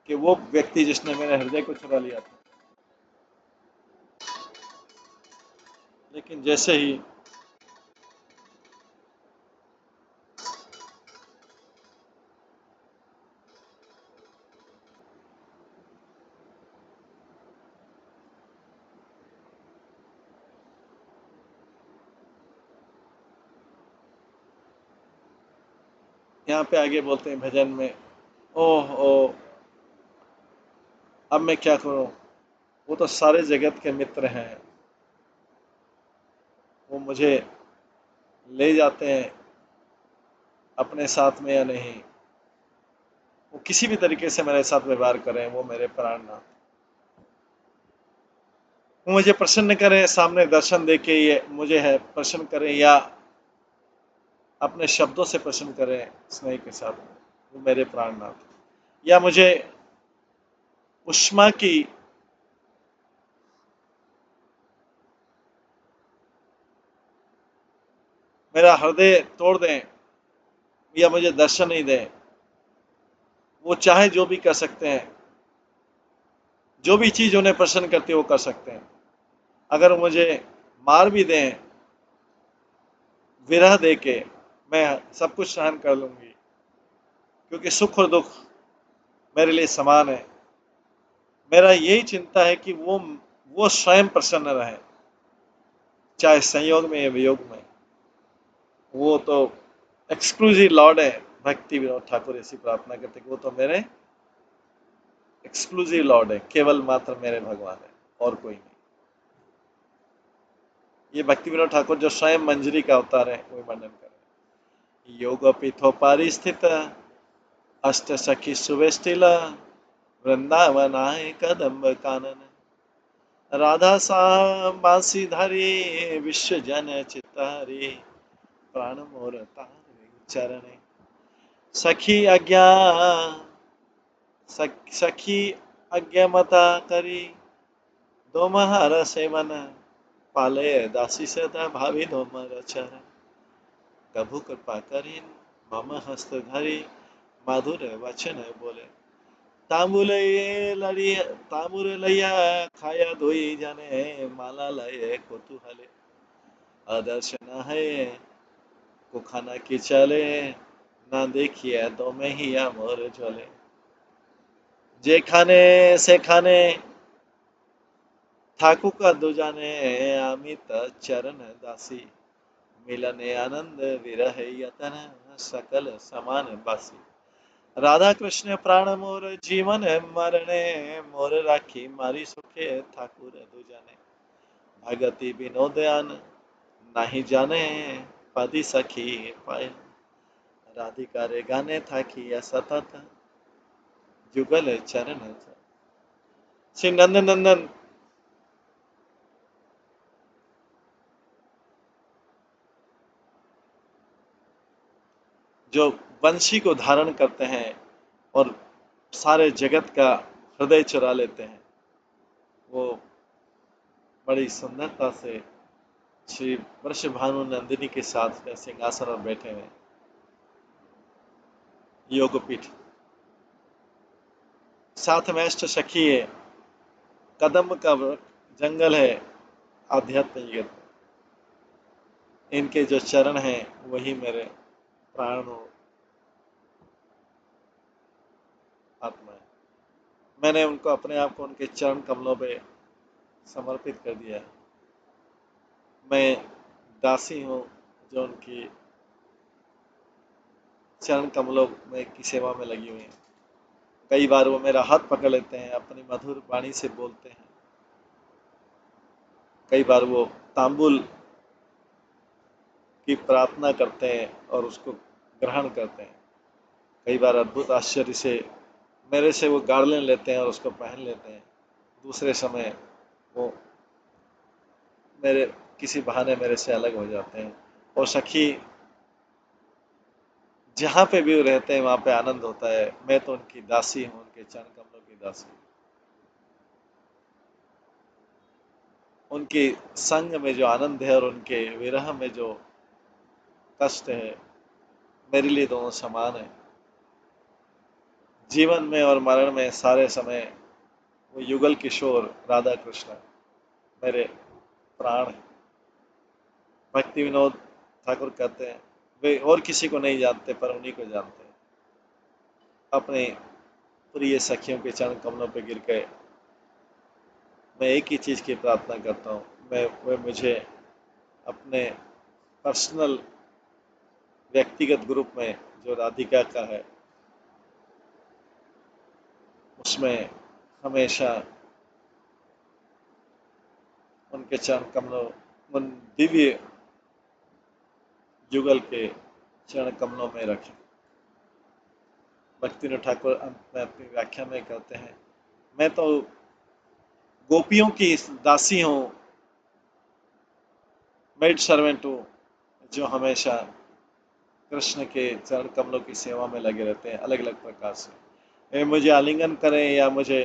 कि वो व्यक्ति जिसने मेरे हृदय को चुरा लिया था, लेकिन जैसे ही यहाँ पे आगे बोलते हैं भजन में, ओह ओ अब मैं क्या करूं, वो तो सारे जगत के मित्र हैं, वो मुझे ले जाते हैं अपने साथ में या नहीं, वो किसी भी तरीके से मेरे साथ व्यवहार करें, वो मेरे प्राणनाथ। वो मुझे प्रसन्न करें, सामने दर्शन दे के ये मुझे है प्रसन्न करें, या अपने शब्दों से प्रसन्न करें स्नेह के साथ, वो मेरे प्राणनाथ। या मुझे उष्मा की मेरा हृदय तोड़ दें या मुझे दर्शन नहीं दें, वो चाहे जो भी कर सकते हैं, जो भी चीज उन्हें प्रसन्न करती है वो कर सकते हैं। अगर मुझे मार भी दें विरह दे के, मैं सब कुछ सहन कर लूंगी, क्योंकि सुख और दुख मेरे लिए समान है। मेरा यही चिंता है कि वो स्वयं प्रसन्न रहे, चाहे संयोग में या वियोग में। वो तो एक्सक्लूसिव लॉर्ड है। भक्ति विनोद ठाकुर ऐसी प्रार्थना करते कि वो तो मेरे एक्सक्लूसिव लॉर्ड है, केवल मात्र मेरे भगवान है और कोई नहीं। ये भक्ति विनोद ठाकुर जो स्वयं मंजरी का अवतार है वो वर्णन कर रहे हैं। योग पिथो पारिस्थित अष्ट सखी सुवेष्टिला, वृंदावन आए कदम्ब कानन। राधा सा बांसी धारी विश्व जन चित्तारी, प्राण मोर तारे चरणे। सखी आज्ञा सखी आज्ञा मता करी, दो महार सेवन पाले दासी सदा भावी दोमर चरण। कभु कृपा करी मम हस्त धरी, मधुर वचन बोले। तांबुल लड़ी तांबुल लैया खाया धोई जाने, माला लय कुतूहले। आदर्श न है को खाना की चले, ना देखिए तो में ही या मोर झोले। जे खाने से खाने ठाकुर का दुजाने, अमित चरण दासी। मिलने आनंद विरह यतन, सकल समान बासी। राधा कृष्ण प्राण मोर जीवन मरणे, मोर राखी मारी सुखे ठाकुर दुजाने। भगति विनोद आन नहीं जाने, पदी सखी पाए। राधिका रे गाने था कि सतत, जुगल चरण। श्री नंदन नंदन जो वंशी को धारण करते हैं और सारे जगत का हृदय चुरा लेते हैं, वो बड़ी सुंदरता से श्री वृषभानु नंदिनी के साथ सिंहासन पर बैठे हैं। योगपीठ साथ में अष्ट सखी है, कदम का जंगल है, आध्यात्म जगत। इनके जो चरण हैं वही मेरे प्राण हो आत्मा है। मैंने उनको अपने आप को उनके चरण कमलों पे समर्पित कर दिया है। मैं दासी हूँ जो उनकी चरण कमलों में की सेवा में लगी हुई है। कई बार वो मेरा हाथ पकड़ लेते हैं, अपनी मधुर वाणी से बोलते हैं। कई बार वो तांबुल की प्रार्थना करते हैं और उसको ग्रहण करते हैं। कई बार अद्भुत आश्चर्य से मेरे से वो गार्डन लेते हैं और उसको पहन लेते हैं। दूसरे समय वो मेरे किसी बहाने मेरे से अलग हो जाते हैं। और सखी जहाँ पे भी वो रहते हैं वहाँ पे आनंद होता है। मैं तो उनकी दासी हूँ, उनके चरण कमलों की दासी। उनके संग में जो आनंद है और उनके विरह में जो कष्ट है, मेरे लिए दोनों समान है। जीवन में और मरण में सारे समय वो युगल किशोर राधा कृष्ण मेरे प्राण हैं। भक्ति विनोद ठाकुर कहते हैं वे और किसी को नहीं जानते पर उन्हीं को जानते हैं। अपने प्रिय सखियों के चरण कमलों पर गिर गए। मैं एक ही चीज़ की प्रार्थना करता हूँ, वे मुझे अपने पर्सनल व्यक्तिगत ग्रुप में जो राधिका का है उसमें हमेशा उनके चरण कमलों, उन दिव्य युगल के चरण कमलों में रखें। भक्तिविनोद ठाकुर अंत में अपनी व्याख्या में कहते हैं, मैं तो गोपियों की दासी हूँ, मेड सर्वेंट हूँ, जो हमेशा कृष्ण के चरण कमलों की सेवा में लगे रहते हैं अलग अलग प्रकार से। वे मुझे आलिंगन करें या मुझे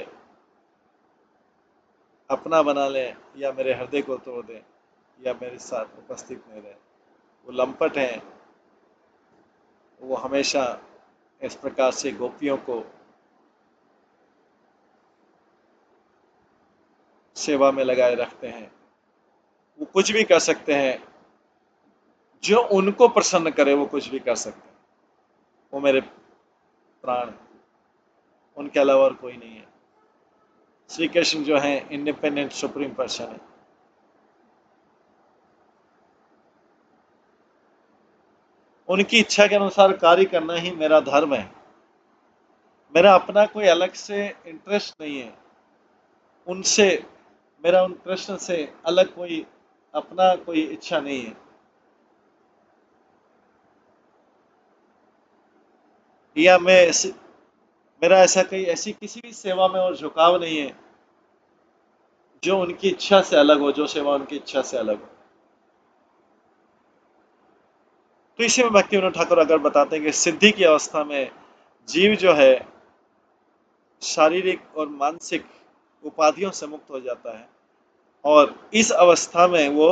अपना बना लें या मेरे हृदय को तोड़ दें या मेरे साथ उपस्थित नहीं रहे, वो लंपट हैं। वो हमेशा इस प्रकार से गोपियों को सेवा में लगाए रखते हैं। वो कुछ भी कर सकते हैं, जो उनको प्रसन्न करे वो कुछ भी कर सकते हैं। वो मेरे प्राण, उनके अलावा और कोई नहीं है। श्री कृष्ण जो है इंडिपेंडेंट सुप्रीम पर्सन है। उनकी इच्छा के अनुसार कार्य करना ही मेरा धर्म है। मेरा अपना कोई अलग से इंटरेस्ट नहीं है उनसे। मेरा उन कृष्ण से अलग कोई अपना कोई इच्छा नहीं है, या मेरा ऐसा कहीं ऐसी किसी भी सेवा में और झुकाव नहीं है जो उनकी इच्छा से अलग हो, जो सेवा उनकी इच्छा से अलग हो। तो इसी में भक्ति विनोद ठाकुर अगर बताते हैं कि सिद्धि की अवस्था में जीव जो है शारीरिक और मानसिक उपाधियों से मुक्त हो जाता है, और इस अवस्था में वो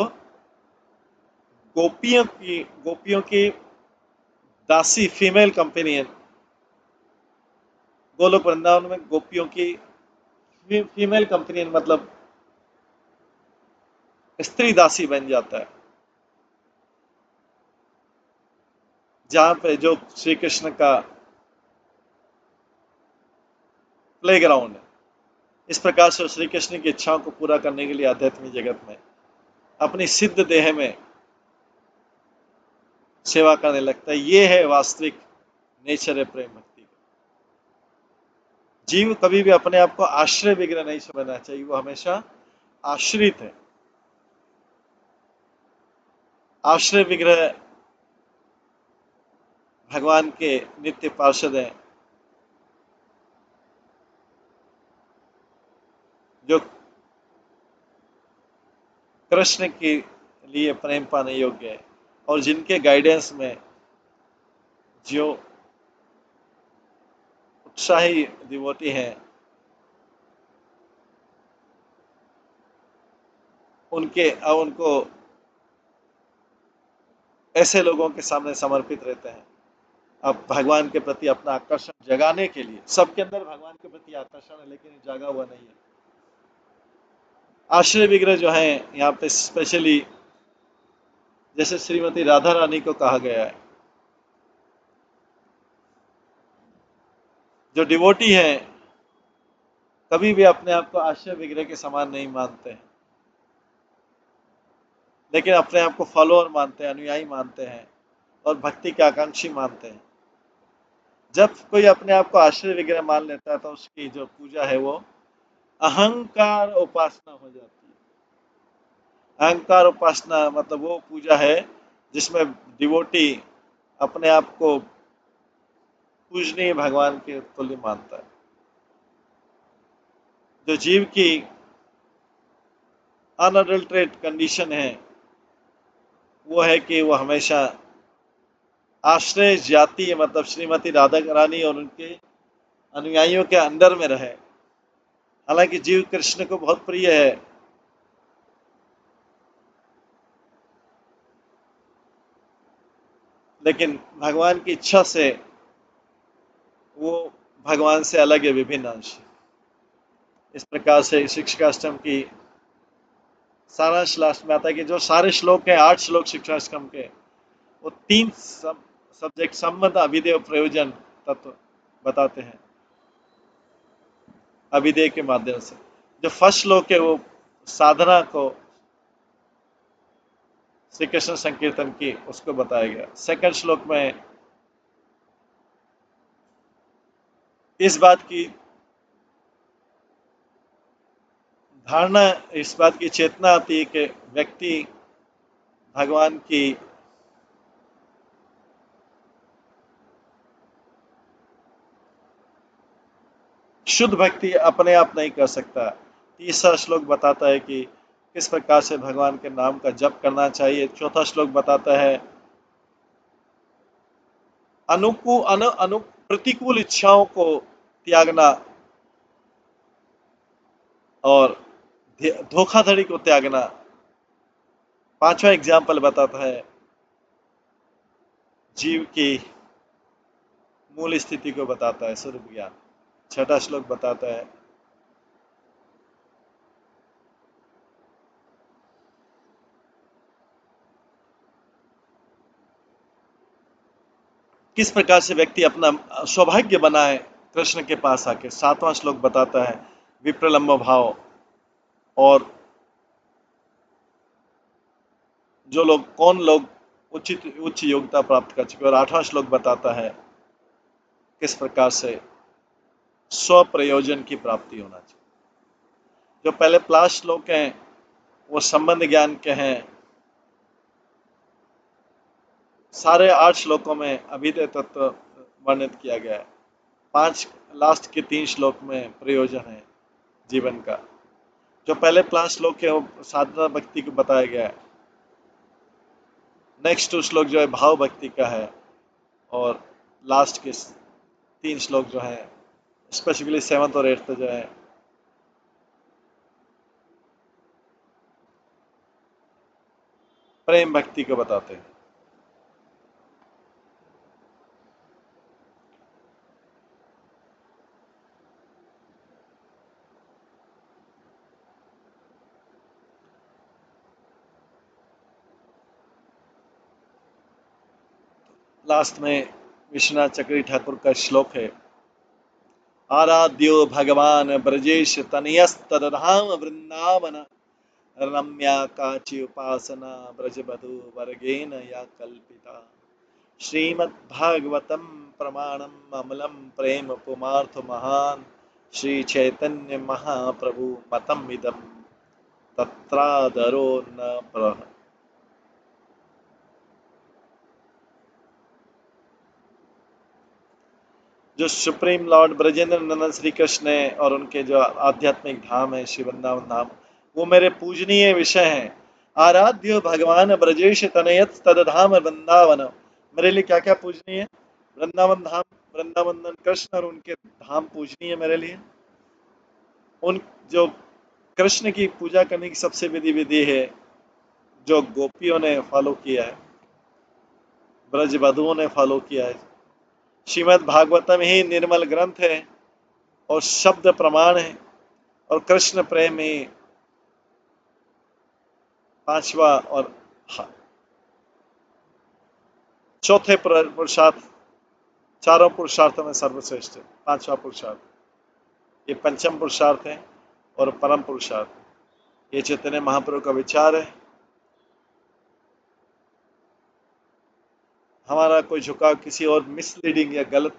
गोपियों की दासी फीमेल कंपेनियन, गोलोक वृंदावन में गोपियों की फीमेल कंपेनियन मतलब स्त्री दासी बन जाता है, जहां पे जो श्री कृष्ण का प्लेग्राउंड है। इस प्रकार से श्री कृष्ण की इच्छाओं को पूरा करने के लिए आध्यात्मिक जगत में अपनी सिद्ध देह में सेवा करने लगता है। ये है वास्तविक नेचर है प्रेम भक्ति का। जीव कभी भी अपने आप को आश्रय विग्रह नहीं समझना चाहिए, वो हमेशा आश्रित है। आश्रय विग्रह भगवान के नित्य पार्षद हैं, जो कृष्ण के लिए प्रेम पाने योग्य है, और जिनके गाइडेंस में जो उत्साही डिवोटी हैं, उनको ऐसे लोगों के सामने समर्पित रहते हैं। अब भगवान के प्रति अपना आकर्षण जगाने के लिए, सबके अंदर भगवान के प्रति आकर्षण है लेकिन जागा हुआ नहीं है। आश्रय विग्रह जो है यहाँ पे स्पेशली जैसे श्रीमती राधा रानी को कहा गया है, जो डिवोटी हैं कभी भी अपने आप को आश्रय विग्रह के समान नहीं मानते हैं, लेकिन अपने आप को फॉलोअर मानते हैं, अनुयायी मानते हैं और भक्ति के आकांक्षी मानते हैं। जब कोई अपने आप को आश्रय विग्रह मान लेता है तो उसकी जो पूजा है वो अहंकार उपासना हो जाती है। अहंकार उपासना मतलब वो पूजा है जिसमें डिवोटी अपने आप को पूजनीय भगवान के तुल्य मानता है। जो जीव की अनअडल्ट्रेट कंडीशन है वो है कि वो हमेशा आश्रय जाति मतलब श्रीमती राधा रानी और उनके अनुयायियों के अंडर में रहे। हालांकि जीव कृष्ण को बहुत प्रिय है, लेकिन भगवान की इच्छा से वो भगवान से अलग है, विभिन्न अंश। इस प्रकार से शिक्षकाष्टम की सारांश लास्ट में आता है कि जो सारे श्लोक हैं 8 श्लोक शिक्षाष्टम के, वो 3 सब्जेक्ट संबंध अभिधेय प्रयोजन तत्व बताते हैं अभिधेय के माध्यम से। जो फर्स्ट श्लोक है वो साधना को श्री कृष्ण संकीर्तन की उसको बताया गया। सेकंड श्लोक में इस बात की धारणा, इस बात की चेतना आती है कि व्यक्ति भगवान की शुद्ध भक्ति अपने आप नहीं कर सकता। तीसरा श्लोक बताता है कि किस प्रकार से भगवान के नाम का जप करना चाहिए। चौथा श्लोक बताता है प्रतिकूल इच्छाओं को त्यागना और धोखाधड़ी को त्यागना। पांचवा एग्जाम्पल बताता है जीव की मूल स्थिति को बताता है, स्वरूप ज्ञान। छठा श्लोक बताता है किस प्रकार से व्यक्ति अपना सौभाग्य बनाए कृष्ण के पास आके। सातवां श्लोक बताता है विप्रलंब भाव, और कौन लोग उच्च योग्यता प्राप्त कर चुके। और आठवां श्लोक बताता है किस प्रकार से स्व प्रयोजन की प्राप्ति होना चाहिए। जो पहले 5 श्लोक हैं वो संबंध ज्ञान के हैं। सारे 8 श्लोकों में अभिधेय तत्व वर्णित किया गया है। 5 लास्ट के 3 श्लोक में प्रयोजन है जीवन का। जो पहले 5 श्लोक है वो साधना भक्ति को बताया गया है। नेक्स्ट 2 श्लोक जो है भाव भक्ति का है, और लास्ट के 3 श्लोक जो है स्पेसिफिकली 7th और 8th जो है प्रेम भक्ति को बताते हैं। लास्ट में विश्वनाथ चक्रवर्ती ठाकुर का श्लोक है, आराध्यो भगवान ब्रजेश तनयस्तदधाम वृंदावन रम्या काचि उपासना ब्रजबधु वर्गेन या कल्पिता श्रीमद्भागवतम प्रमाणम अमलम प्रेम पुमार्थ महान श्री चैतन्य महाप्रभु मतम इदम तत्रादरो न प्रह। जो सुप्रीम लॉर्ड ब्रजेंद्र नंदन श्री कृष्ण है और उनके जो आध्यात्मिक धाम है श्री वृंदावन धाम, वो मेरे पूजनीय विषय हैं। आराध्य भगवान ब्रजेश तनयत तदधाम वृंदावन, मेरे लिए क्या क्या पूजनीय है? वृंदावन धाम, वृंदावन कृष्ण और उनके धाम पूजनीय मेरे लिए। उन जो कृष्ण की पूजा करने की सबसे विधि है जो गोपियों ने फॉलो किया है, ब्रज बधुओं ने फॉलो किया है। श्रीमद् भागवतम ही निर्मल ग्रंथ है और शब्द प्रमाण है, और कृष्ण प्रेम ही 5वां और चौथे पुरुषार्थ, चारों पुरुषार्थों में सर्वश्रेष्ठ है 5वां पुरुषार्थ। ये पंचम पुरुषार्थ है और परम पुरुषार्थ। ये चैतन्य महाप्रभु का विचार है। हमारा कोई झुकाव किसी और मिसलीडिंग या गलत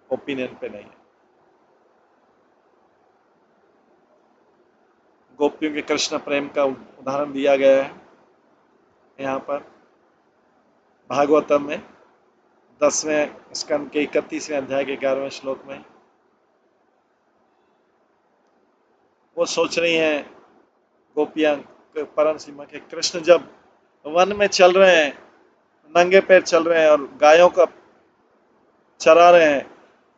ओपिनियन पे नहीं है। गोपियों के कृष्ण प्रेम का उदाहरण दिया गया है यहाँ पर भागवतम में 10वें स्कंद के 31वें अध्याय के 11वें श्लोक में। वो सोच रही हैं गोपियां परम सीमा के कृष्ण जब वन में चल रहे हैं, नंगे पैर चल रहे हैं और गायों का चरा रहे हैं,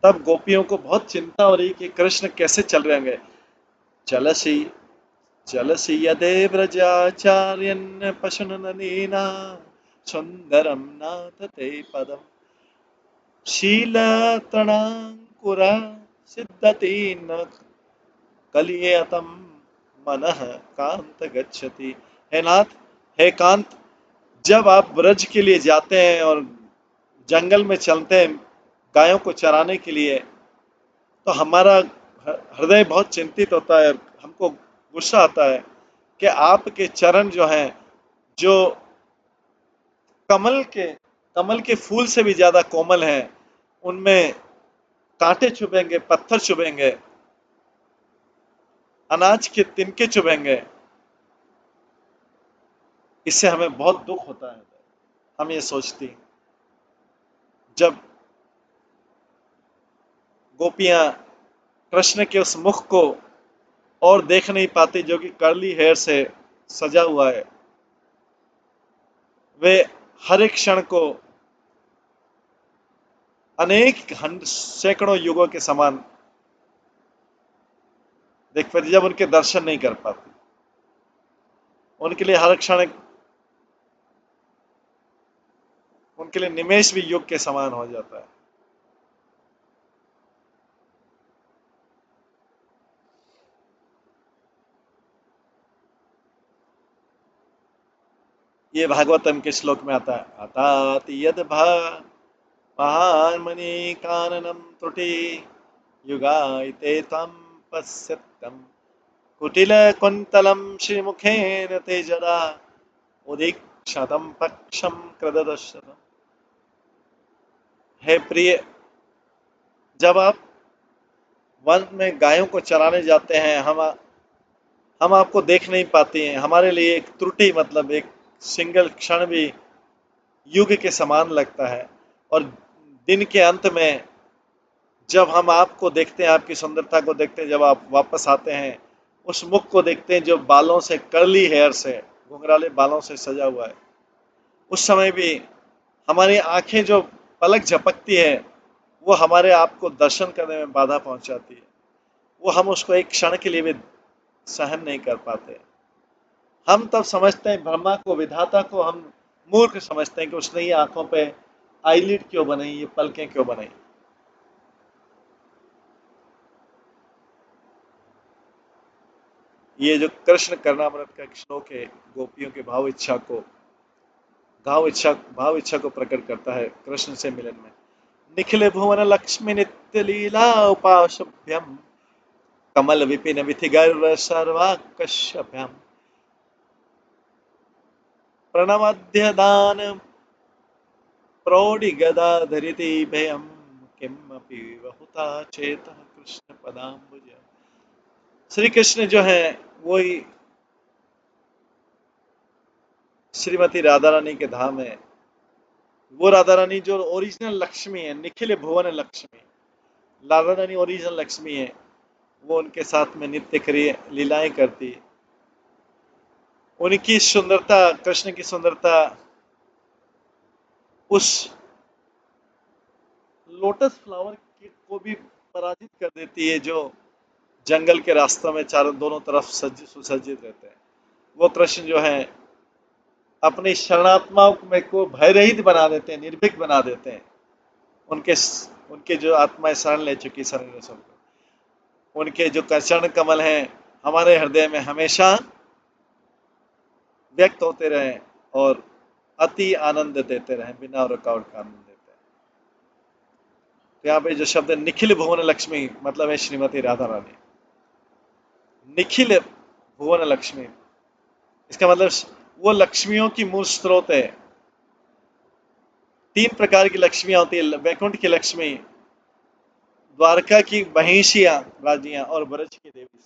तब गोपियों को बहुत चिंता हो रही कि कृष्ण कैसे चल रहे होंगे। चलसी चलसी यदे व्रजाचार्यन् पशुननीना सुंदरम नाथ ते पदम शीलतणांकुरा सिद्धति न कलियतम मनः कांत गच्छति। हे नाथ, हे कांत, जब आप ब्रज के लिए जाते हैं और जंगल में चलते हैं गायों को चराने के लिए, तो हमारा हृदय बहुत चिंतित होता है, हमको गुस्सा आता है कि आपके चरण जो हैं, जो कमल के फूल से भी ज्यादा कोमल हैं, उनमें कांटे चुभेंगे, पत्थर चुभेंगे, अनाज के तिनके चुभेंगे। इससे हमें बहुत दुख होता है। हम ये सोचती, जब गोपियां कृष्ण के उस मुख को और देख नहीं पाती जो कि कर्ली हेयर से सजा हुआ है, वे हर एक क्षण को अनेक सैकड़ों युगों के समान देख पाती, जब उनके दर्शन नहीं कर पाती। उनके लिए हर क्षण उनके लिए निमेष भी युग के समान हो जाता है। ये भागवतम के श्लोक में आता है, अताति यद महामणि काननम त्रुटि युगायते तम पश्यतम कुटिल कुंतलम श्रीमुखेन ते जदा उदीक्षतम पक्षम कृददशतम। हे प्रिय, जब आप वन में गायों को चराने जाते हैं, हम आपको देख नहीं पाते हैं। हमारे लिए एक त्रुटि मतलब एक सिंगल क्षण भी युग के समान लगता है। और दिन के अंत में जब हम आपको देखते हैं, आपकी सुंदरता को देखते हैं, जब आप वापस आते हैं, उस मुख को देखते हैं जो बालों से, कर्ली हेयर से, घुंघराले बालों से सजा हुआ है, उस समय भी हमारी आंखें जो पलक झपकती है वो हमारे आप को दर्शन करने में बाधा पहुंचाती है। वो हम उसको एक क्षण के लिए भी सहन नहीं कर पाते। हम तब समझते हैं ब्रह्मा को, विधाता को हम मूर्ख समझते हैं कि उसने ये आंखों पे आईलिड क्यों बनाई, ये पलकें क्यों बनाई। ये जो कृष्ण कर्णामृत का एक श्लोक है, गोपियों के भाव इच्छा को प्रकट करता है कृष्ण से मिलन में। निखिल भुवन लक्ष्मी नित्य लीला उपासभ्यम कमल विपिन विधि गर्व सर्वाकश्यभ्यम प्रणमध्य दान प्रौढ़ि गदा धरिति भयम किमपि बहुता चेतः कृष्ण पदाम्बुज। श्री कृष्ण जो है वही श्रीमती राधा रानी के धाम है। वो राधा रानी जो ओरिजिनल लक्ष्मी है, निखिल भुवन लक्ष्मी, राधा रानी ओरिजिनल लक्ष्मी है। वो उनके साथ में नित्य क्रिया लीलाएं करती। उनकी सुंदरता, कृष्ण की सुंदरता उस लोटस फ्लावर को भी पराजित कर देती है जो जंगल के रास्तों में चारों दोनों तरफ सुसज्जित रहते हैं। वो कृष्ण जो है अपनी शरणात्माओं में को भय रहित बना देते हैं, निर्भीक बना देते हैं। उनके उनके जो आत्माएं शरण ले चुकी शरण सबको, उनके जो चरण कमल हैं हमारे हृदय में हमेशा व्यक्त होते रहें और अति आनंद देते रहें, बिना रुकावट का आनंद देते हैं। तो यहाँ पे जो शब्द है निखिल भुवन लक्ष्मी, मतलब है श्रीमती राधा रानी। निखिल भुवन लक्ष्मी, इसका मतलब वो लक्ष्मियों की मूल स्रोत है। तीन प्रकार की लक्ष्मियां होती है, वैकुंठ की लक्ष्मी, द्वारका की महिषियां राजियां और ब्रज की देवी।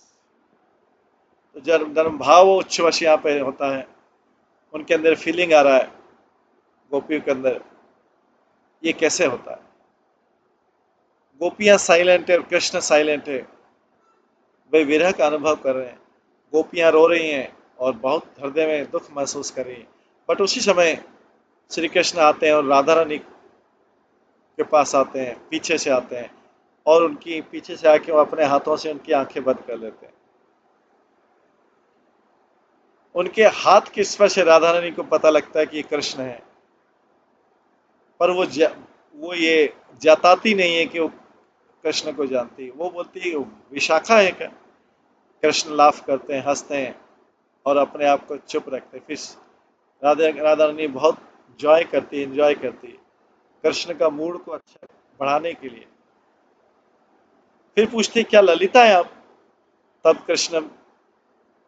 तो जन्म भाव उच्छ्वस यहाँ पे होता है, उनके अंदर फीलिंग आ रहा है गोपियों के अंदर। ये कैसे होता है? गोपियां साइलेंट है और कृष्ण साइलेंट है, वे विरह का अनुभव कर रहे हैं। गोपियां रो रही हैं और बहुत हृदय में दुख महसूस कर रही हैं। बट उसी समय श्री कृष्ण आते हैं और राधा रानी के पास आते हैं, पीछे से आते हैं और उनकी पीछे से आके वो अपने हाथों से उनकी आंखें बंद कर लेते हैं। उनके हाथ के स्पर्श से राधा रानी को पता लगता है कि ये कृष्ण है, पर वो ये जताती नहीं है कि वो कृष्ण को जानती है। वो बोलती है विशाखा है क्या? कृष्ण लाफ करते हैं, हंसते हैं और अपने आप को चुप रखते हैं। फिर राधा रानी बहुत जॉय करती है, इंजॉय करती है कृष्ण का मूड को अच्छा बढ़ाने के लिए। फिर पूछते क्या ललिता है आप? तब कृष्ण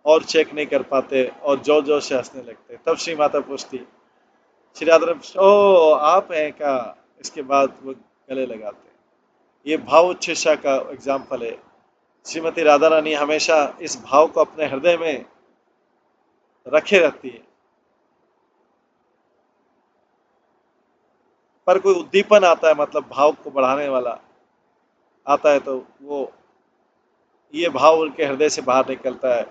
और चेक नहीं कर पाते और जोर जोर से हंसने लगते। तब श्री माता पूछती, श्री राधा ओ आप हैं क्या? इसके बाद वो गले लगाते। ये भाव उच्छेषा का एग्जाम्पल है। श्रीमती राधा रानी हमेशा इस भाव को अपने हृदय में रखे रहती है। पर कोई उद्दीपन आता है, मतलब भाव को बढ़ाने वाला आता है, तो वो ये भाव उनके हृदय से बाहर निकलता है,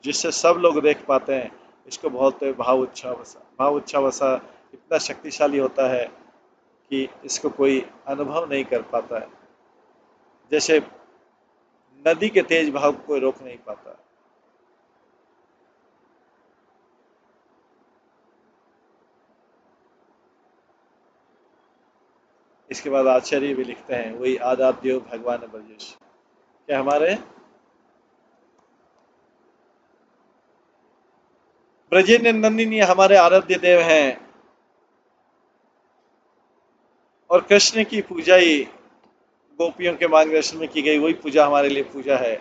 जिससे सब लोग देख पाते हैं। इसको बोलते हैं भाव उच्छावसा। भाव उच्छावसा इतना शक्तिशाली होता है कि इसको कोई अनुभव नहीं कर पाता है। जैसे नदी के तेज भाव को कोई रोक नहीं पाता। इसके बाद आचार्य भी लिखते हैं, वही आदात्यो भगवान ब्रजेश, क्या हमारे ब्रजे नंदिनी हमारे आराध्य देव हैं। और कृष्ण की पूजा ही गोपियों के मार्गदर्शन में की गई वही पूजा हमारे लिए पूजा है।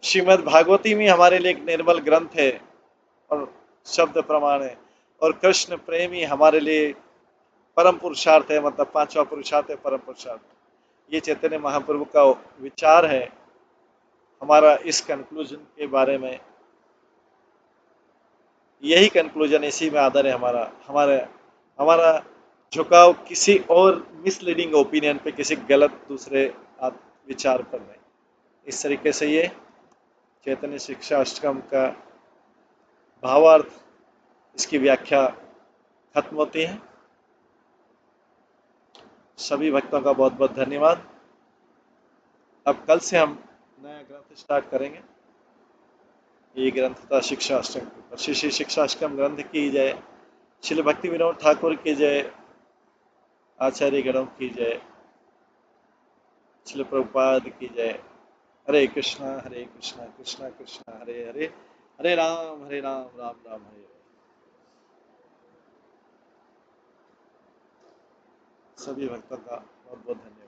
श्रीमद् भागवती में हमारे लिए एक निर्मल ग्रंथ है और शब्द प्रमाण है। और कृष्ण प्रेम ही हमारे लिए परम पुरुषार्थ है, मतलब पांचवा पुरुषार्थ है, परम पुरुषार्थ। ये चैतन्य महाप्रभु का विचार है हमारा इस कंक्लूजन के बारे में। यही कंक्लूजन, इसी में आदर है हमारा। हमारा हमारा झुकाव किसी और मिसलीडिंग ओपिनियन पे, किसी गलत दूसरे विचार पर नहीं। इस तरीके से ये चैतन्य शिक्षा अष्टकम का भावार्थ, इसकी व्याख्या खत्म होती है। सभी भक्तों का बहुत बहुत धन्यवाद। अब कल से हम नया ग्रंथ स्टार्ट करेंगे। ये ग्रंथ था शिक्षा अष्टक के ऊपर। श्री श्री शिक्षा अष्टकम ग्रंथ की जय। श्रील भक्ति विनोद ठाकुर की जय। आचार्य गणों की जय। श्रील प्रभुपाद की जय। हरे कृष्णा कृष्णा कृष्णा हरे हरे, हरे राम राम राम हरे हरे। सभी भक्तों का बहुत बहुत धन्यवाद।